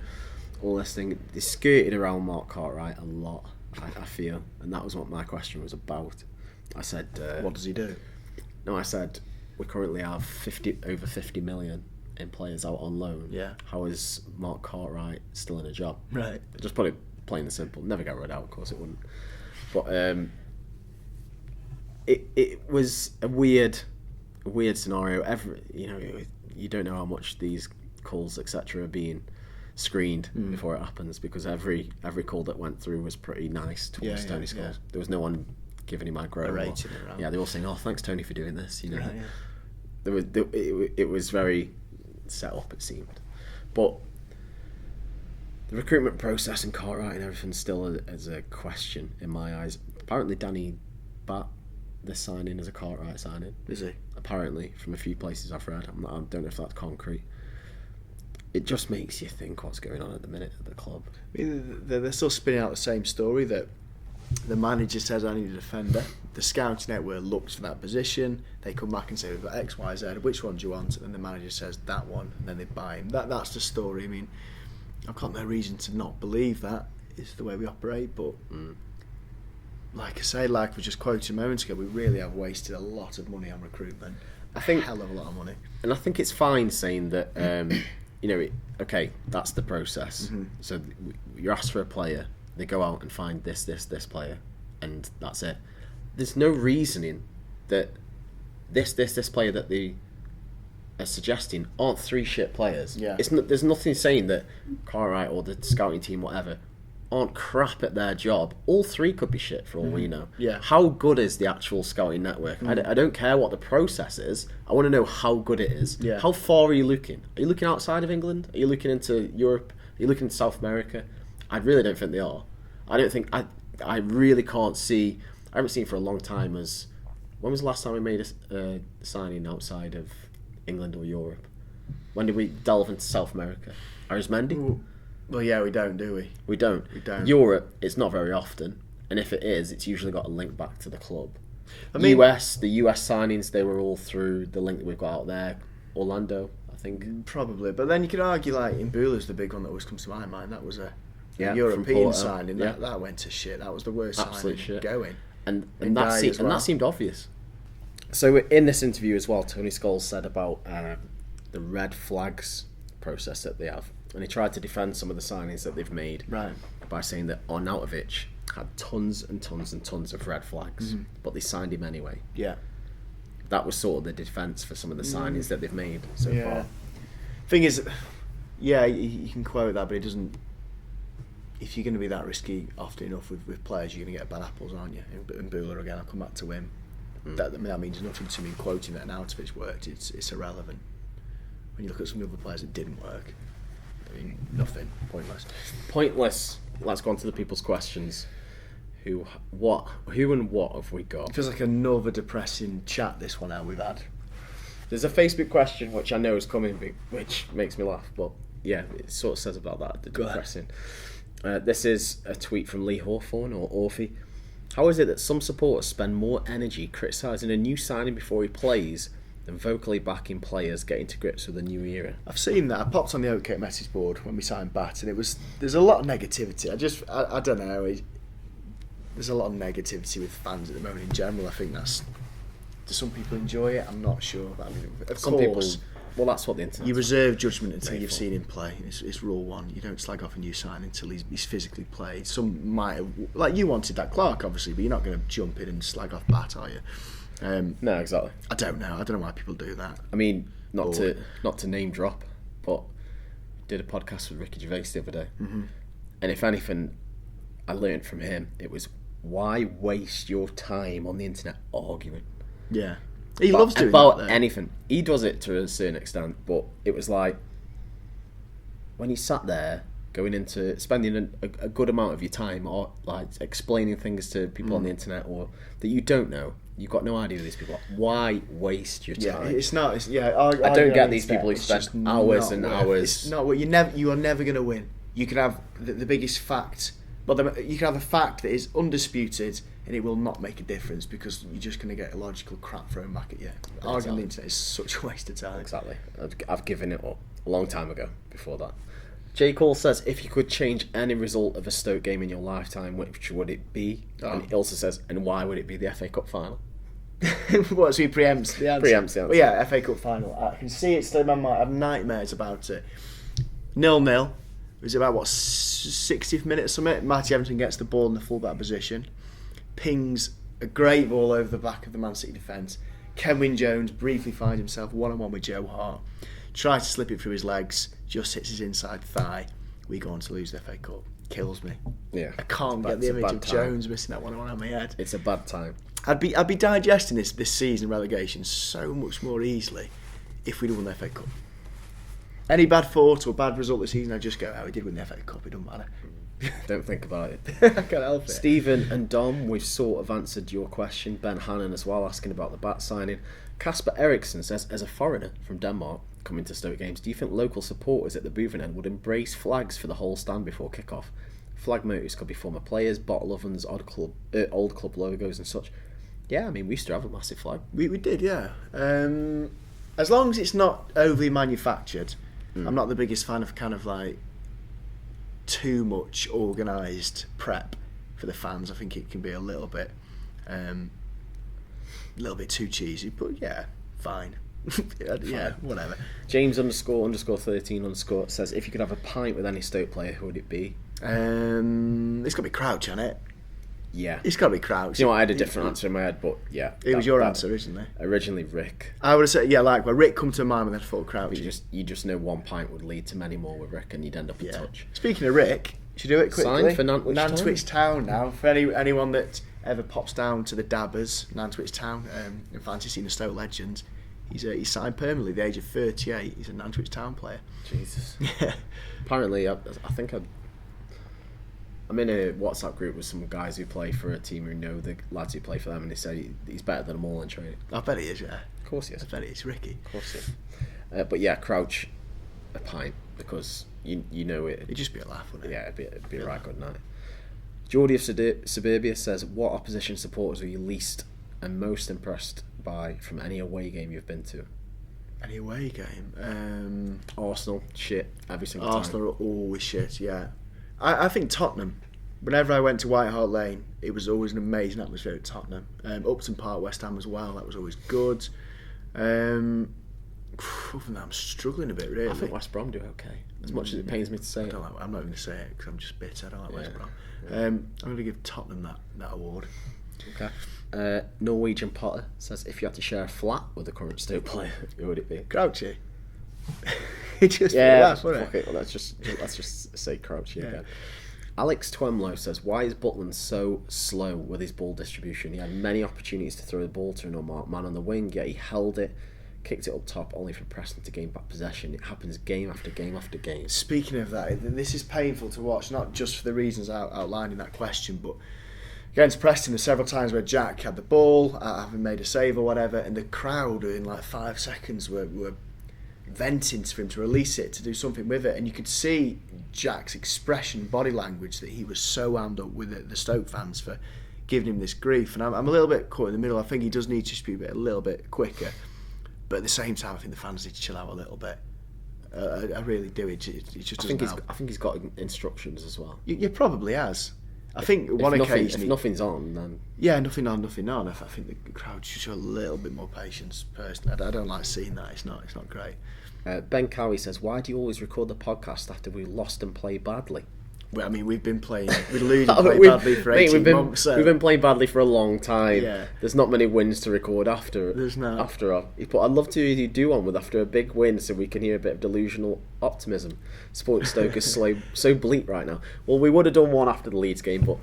all this thing. They skirted around Mark Cartwright a lot, I feel, and that was what my question was about. I said, what does he do? No, I said, we currently have over 50 million in players out on loan. Yeah. How is Mark Cartwright still in a job? Right. Just put it plain and simple. Never get rid out, of course it wouldn't. But it was a weird scenario. You don't know how much these calls, etc., are being screened before it happens, because every call that went through was pretty nice towards Tony Scholes. Yeah. There was no one giving him aggro. Yeah, they were all saying, "Oh, thanks Tony for doing this." Right, yeah. It was very set up, it seemed, but the recruitment process and Cartwright and everything still is a question in my eyes. Apparently, Danny Batth, this signing is a Cartwright signing. Is he? Apparently, from a few places I've read. I don't know if that's concrete. It just makes you think what's going on at the minute at the club. I mean, they're still spinning out the same story that the manager says, I need a defender. The scouting network looks for that position. They come back and say, we've got X, Y, Z. Which one do you want? And then the manager says, that one. And then they buy him. That's the story. I mean, I've got no reason to not believe that is the way we operate. But like I say, like we just quoted moments ago, we really have wasted a lot of money on recruitment. I think a hell of a lot of money. And I think it's fine saying that, okay, that's the process. So you're asked for a player. They go out and find this player, and that's it. There's no reasoning that this player that they are suggesting aren't 3 shit players. Yeah. There's nothing saying that Cartwright or the scouting team, whatever, aren't crap at their job. All 3 could be shit for all we know. Yeah. How good is the actual scouting network? I don't care what the process is. I want to know how good it is. Yeah. How far are you looking? Are you looking outside of England? Are you looking into Europe? Are you looking into South America? I really don't think they are. I really can't see. I haven't seen for a long time. When was the last time we made a signing outside of England or Europe? When did we delve into South America? Arizmendi? Well, yeah, we don't, do we? We don't. Europe, it's not very often, and if it is, it's usually got a link back to the club. The US signings, they were all through the link that we've got out there. Orlando, I think. Probably, but then you could argue like Mbula's the big one that always comes to my mind. That was a European signing. That went to shit. That was the worst signing going. And that seemed obvious. So in this interview as well, Tony Scholes said about the red flags process that they have, and he tried to defend some of the signings that they've made by saying that Arnautovic had tons and tons and tons of red flags, but they signed him anyway. Yeah. That was sort of the defence for some of the signings that they've made so far. Thing is, yeah, you can quote that, but it doesn't. If you're going to be that risky often enough with players, you're going to get bad apples, aren't you? And Bula again, I'll come back to him. That means nothing to me quoting that now. If it's worked, it's irrelevant. When you look at some of the other players that didn't work, I mean, nothing, pointless. Let's go on to the people's questions. Who and what have we got? It feels like another depressing chat, this one, we've had. There's a Facebook question which I know is coming, which makes me laugh, but yeah, it sort of says about that, the depressing. This is a tweet from Lee Hawthorne, or Orphy. How is it that some supporters spend more energy criticising a new signing before he plays than vocally backing players getting to grips with a new era? I've seen that. I popped on the Oatkate message board when we signed Batth, and there's a lot of negativity. I don't know. There's a lot of negativity with fans at the moment in general. I think do some people enjoy it? I'm not sure. But I mean, of course, well, that's what the internet. You reserve judgment until you've seen him play. It's rule one. You don't slag off a new sign until he's physically played. Some might have, like you wanted that Clark, obviously, but you're not going to jump in and slag off Bat, are you? No, exactly. I don't know why people do that. I mean, not to name drop, but did a podcast with Ricky Gervais the other day, and if anything, I learned from him. It was, why waste your time on the internet arguing? Yeah. He loves doing about that, anything. He does it to a certain extent, but it was like when he sat there going into spending a good amount of your time or like explaining things to people on the internet or that you don't know. You've got no idea who these people are. Why waste your time? Yeah, it's not. I don't get these people who spend hours and hours. It's not. You are never going to win. You can have the biggest fact. But you can have a fact that is undisputed and it will not make a difference because you're just going to get illogical crap thrown back at you. Arguing on the internet is such a waste of time. Exactly. I've given it up a long time ago before that. J. Cole says, if you could change any result of a Stoke game in your lifetime, which would it be? Oh. And he also says, and why would it be the FA Cup final? What, so he preempts the answer? Preempts the answer. Well, yeah, FA Cup final. I can see it still in my mind. I have nightmares about it. 0-0. It was about, 60th minute or something. Matty Everton gets the ball in the full-back position. Pings a great ball over the back of the Man City defence. Ken Wyn-Jones briefly finds himself one-on-one with Joe Hart. Tries to slip it through his legs. Just hits his inside thigh. We go on to lose the FA Cup. Kills me. Yeah. I can't get the image of Jones missing that one on my head. It's a bad time. I'd be digesting this season relegation so much more easily if we'd won the FA Cup. Any bad thought or bad result this season, I'd just go, we did win the FA Cup, it doesn't matter. Don't think about it. I can't help it. Stephen and Dom, we've sort of answered your question. Ben Hannon as well, asking about the Bat signing. Casper Eriksson says, as a foreigner from Denmark coming to Stoke games, do you think local supporters at the boothing end would embrace flags for the whole stand before kick-off? Flag motifs could be former players, bottle ovens, old club logos and such. Yeah, I mean, we used to have a massive flag. We did, yeah. As long as it's not overly manufactured. I'm not the biggest fan of kind of like too much organised prep for the fans. I think it can be a little bit too cheesy, but yeah, fine. Yeah, whatever. James __13_ says, if you could have a pint with any Stoke player, who would it be? It's got to be Crouch, hasn't it? Yeah. It's got to be Crouch. You know, I had a different answer in my head, but yeah. It was your answer, isn't it? Originally Rick. I would have said, yeah, like, Rick come to mind when I thought Crouch. You just know one pint would lead to many more with Rick and you'd end up in touch. Speaking of Rick, should we do it quickly? Signed for Nantwich Town now. For anyone that ever pops down to the Dabbers, Nantwich Town, and fancy seeing a Stoke legend, he's signed permanently at the age of 38. He's a Nantwich Town player. Jesus. Yeah. Apparently, I think I'm in a WhatsApp group with some guys who play for a team who know the lads who play for them, and they say he's better than them all in training. I bet he is, yeah. Of course he is. I bet he is, Ricky. Of course he is. But yeah, Crouch, a pint, because you know it. It'd just be a laugh, wouldn't it? Yeah, it'd be a right good night. Geordie of Suburbia says, what opposition supporters were you least and most impressed by from any away game you've been to? Any away game? Arsenal, shit, every single time. Arsenal are always shit, yeah. I think Tottenham. Whenever I went to White Hart Lane, it was always an amazing atmosphere at Tottenham. Upton Park, West Ham as well, that was always good. Other than that, I'm struggling a bit, really. I think West Brom do okay, as much as it pains me to say it. I'm not going to say it because I'm just bitter. I don't like West Brom. I'm going to give Tottenham that award. Okay. Norwegian Potter says, if you had to share a flat with a current Stoke player, who would it be? Crouchy. It just fuck it. Well, let's just say Crouchy again. Alex Twemlow says, why is Butland so slow with his ball distribution? He had many opportunities to throw the ball to an unmarked man on the wing, yet he held it, kicked it up top, only for Preston to gain back possession. It happens game after game after game. Speaking of that, this is painful to watch, not just for the reasons outlined in that question, but against Preston, there's several times where Jack had the ball, having made a save or whatever, and the crowd in like 5 seconds were venting for him to release it, to do something with it, and you could see Jack's expression, body language, that he was so wound up with the Stoke fans for giving him this grief. And I'm a little bit caught in the middle. I think he does need to be a little bit quicker, but at the same time, I think the fans need to chill out a little bit. I really do. It just doesn't help. I think he's got instructions as well. You probably has. I think if nothing's on, then nothing on. I think the crowd should show a little bit more patience. Personally, I don't like seeing that. It's not great. Ben Cowie says, why do you always record the podcast after we lost and play badly? Well, I mean, we've losing badly for 18 months. So. We've been playing badly for a long time. Yeah. There's not many wins to record after. There's not. After all. But I'd love to do one with after a big win so we can hear a bit of delusional optimism. Supporting Stoke is so bleak right now. Well, we would have done one after the Leeds game, but,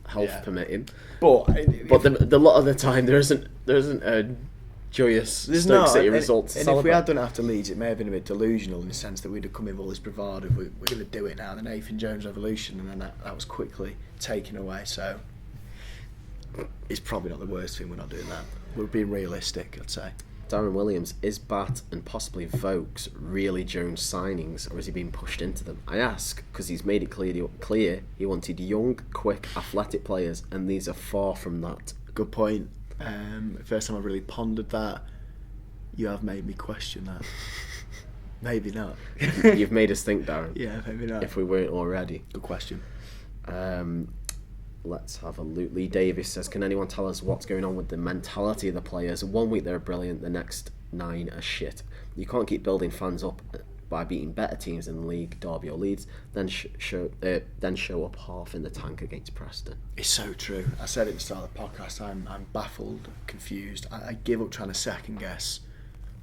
health permitting. But the lot of the time, there isn't a joyous Stoke City result to celebrate. If we had done it after Leeds, it may have been a bit delusional in the sense that we'd have come in with all this bravado. We're going to do it now, the Nathan Jones revolution, and then that was quickly taken away. So it's probably not the worst thing we're not doing that. We're being realistic, I'd say. Darren Williams, is Batth and possibly Vokes really Jones signings, or is he being pushed into them? I ask because he's made it clear he wanted young, quick, athletic players, and these are far from that. Good point. First time I've really pondered that. You have made me question that. Maybe not. You've made us think, Darren. Yeah, maybe not. If we weren't already. Good question. Let's have a look. Lee Davis says, can anyone tell us what's going on with the mentality of the players? 1 week they're brilliant, the next 9 are shit. You can't keep building fans up by beating better teams in the league, Derby or Leeds, then show up half in the tank against Preston. It's so true. I said at the start of the podcast, I'm baffled, confused. I give up trying to second guess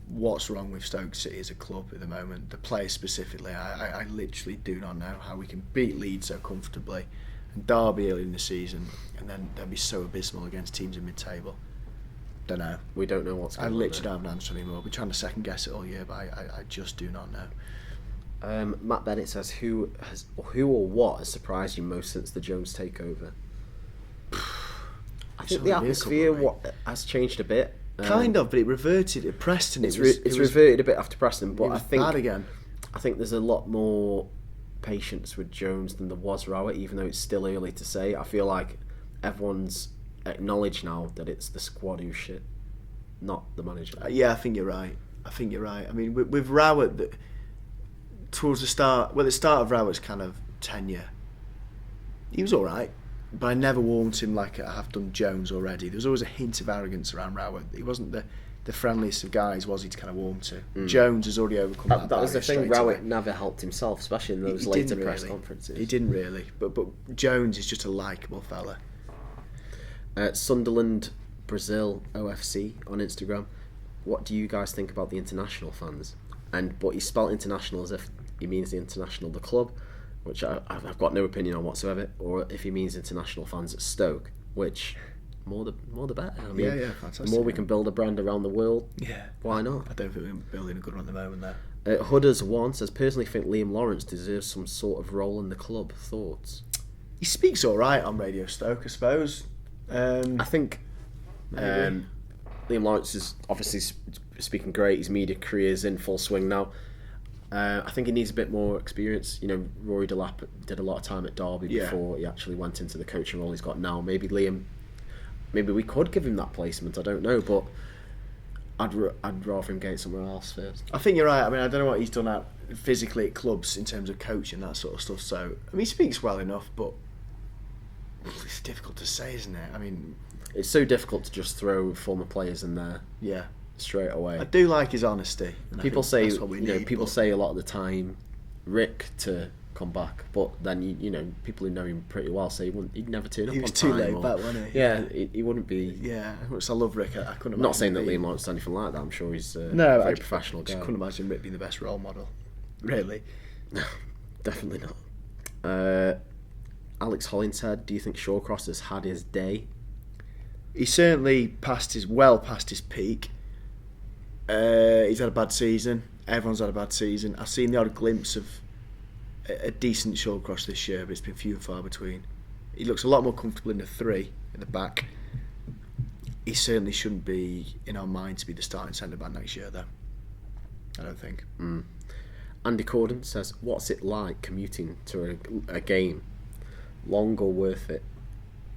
what's wrong with Stoke City as a club at the moment. The players specifically, I literally do not know how we can beat Leeds so comfortably and Derby early in the season, and then they'll be so abysmal against teams in mid-table. Don't know. We don't know what's going on. I literally don't have an answer anymore. We're trying to second guess it all year, but I just do not know. Matt Bennett says, who or what has surprised you most since the Jones takeover? I think the atmosphere has changed a bit. Kind of, but it reverted at Preston. It's reverted a bit after Preston, but I think bad again. I think there's a lot more patience with Jones than there was Rowett, even though it's still early to say. I feel like everyone's acknowledged now that it's the squad who's shit, not the manager. Yeah, I think you're right. I mean, with Rowett, towards the start of Rowett's kind of tenure, he was all right, but I never warmed him like I have done Jones already. There was always a hint of arrogance around Rowett. He wasn't the friendliest of guys, was he, to kind of warm to. Jones has already overcome that was the thing. Rowett never helped himself, especially in those later press conferences. He didn't really, but Jones is just a likeable fella. Sunderland Brazil OFC on Instagram. What do you guys think about the international fans? But he spelt international as if he means the international, the club, which I've got no opinion on whatsoever, or if he means international fans at Stoke, which more the better. I mean, fantastic. The more we can build a brand around the world, why not? I don't think we're building a good one at the moment Hudders there. One says, personally think Liam Lawrence deserves some sort of role in the club. Thoughts? He speaks all right on Radio Stoke, I suppose. I think Liam Lawrence is obviously speaking great. His media career is in full swing now. I think he needs a bit more experience. Rory Delap did a lot of time at Derby before he actually went into the coaching role he's got now. Maybe we could give him that placement. I don't know, but I'd rather him get somewhere else first. I think you're right. I mean, I don't know what he's done physically at clubs in terms of coaching, that sort of stuff. So, I mean, he speaks well enough, but it's difficult to say, isn't it? I mean, it's so difficult to just throw former players in there. Yeah. straight away. I do like his honesty. People say, that's what we need, people say a lot of the time, Rick to come back, but then people who know him pretty well say he'd never turn up. He was on too time, laid back, wasn't he? Yeah, he wouldn't be. Yeah, which I love Rick. I couldn't. I'm not saying that Liam Lawrence is anything like that. I'm sure he's a very professional guy. I couldn't imagine Rick being the best role model. Really? No, definitely not. Alex Hollins said, "Do you think Shawcross has had his day?" He certainly past his peak. He's had a bad season. Everyone's had a bad season. I've seen the odd glimpse of a decent Shawcross this year, but it's been few and far between. He looks a lot more comfortable in the 3 in the back. He certainly shouldn't be in our mind to be the starting centre back next year, though. I don't think. Andy Corden says, "What's it like commuting to a game? Long or worth it?"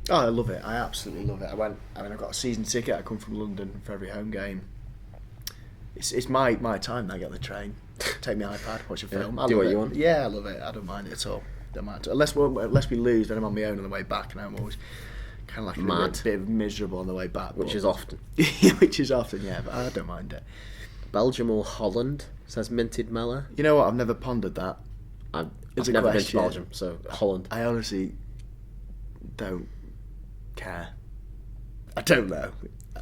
Oh, I love it. I absolutely love it. I got a season ticket. I come from London for every home game. It's my time. I get the train, take my iPad, watch a film. Do what you want. Yeah, I love it. I don't mind it at all. Don't mind it. Unless we lose, then I'm on my own on the way back, and I'm always kind of like a bit miserable on the way back. Which is often. Which is often, yeah. But I don't mind it. Belgium or Holland, says Minted Mella. You know what? I've never pondered that. I've never been to Belgium, so Holland. I honestly don't care. I don't know.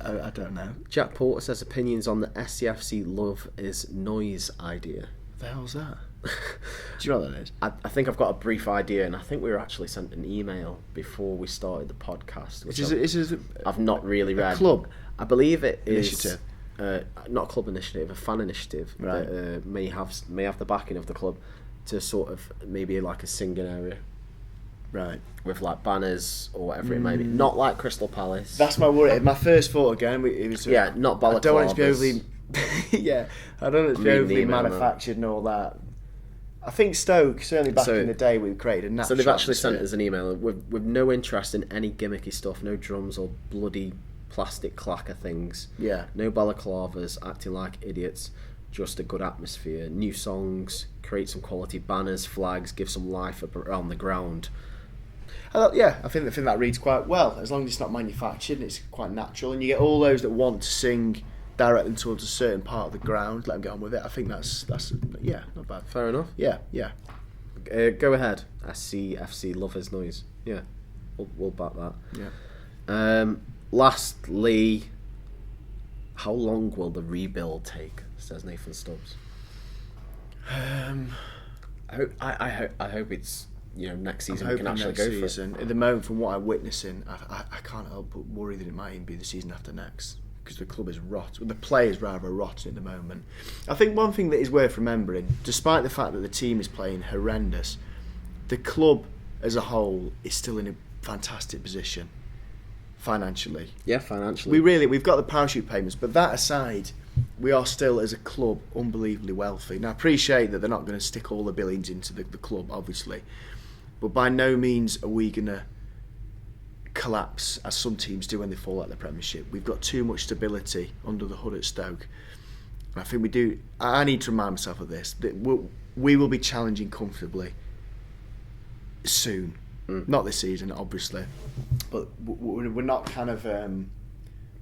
I don't know. Jack Porter says opinions on the SCFC Love is Noise idea. The hell's that? Do you know what that is? I think I've got a brief idea, and I think we were actually sent an email before we started the podcast, which I've not really read. A club? I believe it is initiative. Not a club initiative, a fan initiative, right. That may have the backing of the club to sort of maybe like a singing area. Right. With like banners or whatever it may be. Not like Crystal Palace. That's my worry. My first thought again, it was... not balaclavas. I don't want it to be overly... I don't want it to be overly manufactured and all that. I think Stoke, certainly back in the day, we created a natural... So they've actually sent us an email with no interest in any gimmicky stuff, no drums or bloody plastic clacker things. Yeah. No balaclavas, acting like idiots, just a good atmosphere, new songs, create some quality banners, flags, give some life around the ground. I think that reads quite well, as long as it's not manufactured and it's quite natural, and you get all those that want to sing directly towards a certain part of the ground, let them get on with it. I think that's not bad. Fair enough. Yeah. Go ahead. SCFC Love Is Noise. Yeah, we'll back that. Yeah. Lastly, how long will the rebuild take? Says Nathan Stubbs. I hope it's next season we can actually go for it. At the moment, from what I'm witnessing, I can't help but worry that it might even be the season after next, because the club is rot. The players rather rotten at the moment. I think one thing that is worth remembering, despite the fact that the team is playing horrendous, the club as a whole is still in a fantastic position financially. Yeah, financially. We've got the parachute payments, but that aside, we are still, as a club, unbelievably wealthy. Now, I appreciate that they're not going to stick all the billions into the club, obviously, but by no means are we going to collapse, as some teams do when they fall out of the Premiership. We've got too much stability under the hood at Stoke. And I think we do... I need to remind myself of this, that we will be challenging comfortably soon. Not this season, obviously, but we're not kind of...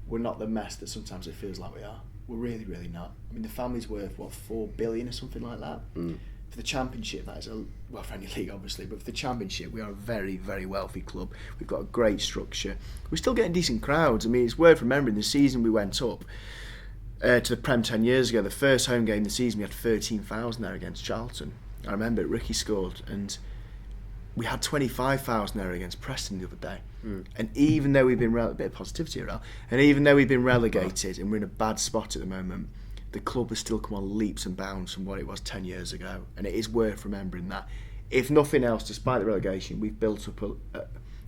we're not the mess that sometimes it feels like we are. We're really, really not. I mean, the family's worth, what, 4 billion or something like that? For the Championship, that is for any league, obviously, but for the Championship, we are a very, very wealthy club. We've got a great structure. We're still getting decent crowds. I mean, it's worth remembering the season we went up to the Prem 10 years ago, the first home game of the season, we had 13,000 there against Charlton. I remember Ricky scored, and we had 25,000 there against Preston the other day. And even though we've been a bit of positivity around, and even though we've been relegated and we're in a bad spot at the moment, the club has still come on leaps and bounds from what it was 10 years ago, and it is worth remembering that. If nothing else, despite the relegation, we've built up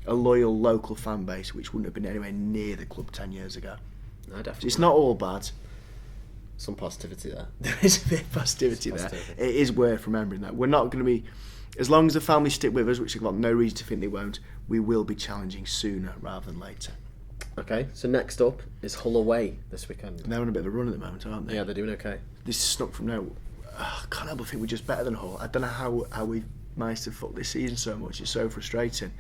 a loyal local fan base which wouldn't have been anywhere near the club 10 years ago. No, definitely. So it's not all bad. Some positivity there. There is a bit of positivity there. It is worth remembering that. We're not going to be... As long as the family stick with us, which I've got no reason to think they won't, we will be challenging sooner rather than later. Okay, so next up is Hull away this weekend. They're on a bit of a run at the moment, aren't they? Yeah, they're doing okay. This is snuck from now. I can't help but think we're just better than Hull. I don't know how we managed to fuck this season so much. It's so frustrating.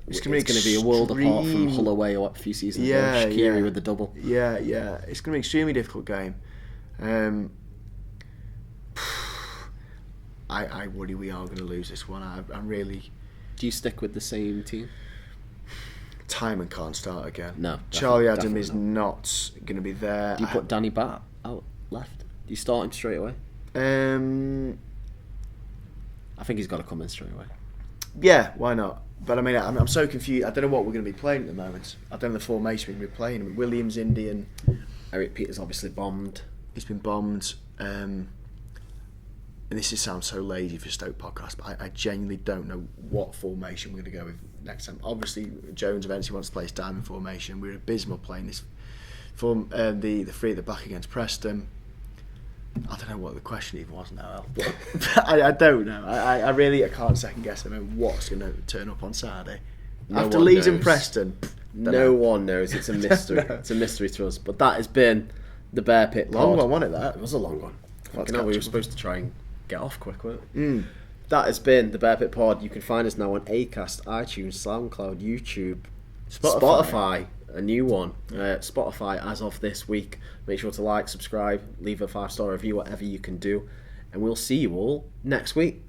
It's going to be a world apart from Hull away a few seasons ago. Shaqiri with the double. Yeah. It's going to be an extremely difficult game. I worry we are going to lose this one. I'm really... Do you stick with the same team? Timon can't start again. No. Charlie Adam is not going to be there. Do you put Danny Batth out left? Do you start him straight away? I think he's got to come in straight away. Yeah, why not? But I mean, I'm so confused. I don't know what we're going to be playing at the moment. I don't know the formation we're going to be playing. I mean, Williams, Indian. Eric Peters obviously bombed. He's been bombed. And this sounds so lazy for Stoke podcast, but I genuinely don't know what formation we're going to go with next time. Obviously, Jones eventually wants to play his diamond formation. We're abysmal playing this form. The three at the back against Preston. I don't know what the question even was now, but I don't know. I can't second guess. I mean, what's going to turn up on Saturday after Leeds and Preston? No one knows. It's a mystery. No. It's a mystery to us. But that has been the Bear Pit Pod. Long one, wasn't it? That it was a long one. We were supposed to try and get off quick, weren't we? That has been the Bear Pit Pod. You can find us now on Acast, iTunes, SoundCloud, YouTube, Spotify. A new one, Spotify as of this week. Make sure to like, subscribe, leave a 5-star review, whatever you can do, and we'll see you all next week.